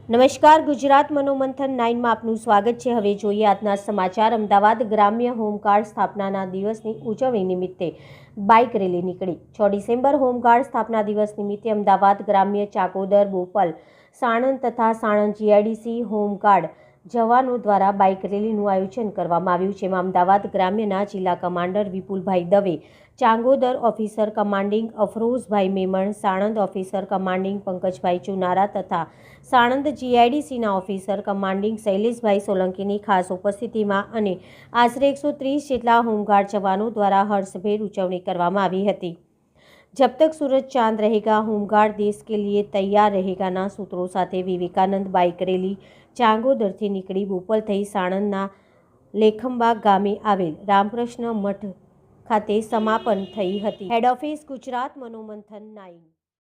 નમસ્કાર, ગુજરાત મનોમંથન 9 માં આપનું સ્વાગત છે। હવે જોઈએ આજના સમાચાર। અમદાવાદ ગ્રામ્ય હોમગાર્ડ સ્થાપના દિવસની ઉજવણી નિમિત્તે બાઇક રેલી નીકળી। 6 ડિસેમ્બર હોમગાર્ડ સ્થાપના દિવસ નિમિત્તે અમદાવાદ ગ્રામ્ય, ચાકોદર, બોપલ, સાણંદ તથા સાણંદ જીઆઈડીસી હોમગાર્ડ જવાનો દ્વારા બાઇક રેલીનું આયોજન કરવામાં આવ્યું છે। જેમાં અમદાવાદ ગ્રામ્યના જિલ્લા commander Vipulbhai Dave, Changodar officer commanding Afrozbhai Memon, Sanand officer commanding Pankajbhai Chunara તથા સાણંદ જીઆઈડીસીના ઓફિસર કમાન્ડિંગ શૈલેષભાઈ સોલંકીની ખાસ ઉપસ્થિતિમાં અને આશરે 130 જેટલા હોમગાર્ડ જવાનો દ્વારા હર્ષભેર ઉજવણી કરવામાં આવી હતી। जब तक सूरज चांद रहेगा, होमगार्ड देश के लिए तैयार रहेगाના સૂત્રો સાથે વિવેકાનંદ બાઇક રેલી ચાંગોદરથી નીકળી બોપલ થઈ સાણંદના લેખંબા ગામે આવેલ રામકૃષ્ણ મઠ ખાતે સમાપન થઈ હતી। હેડ ઓફિસ ગુજરાત મનોમંથન 9।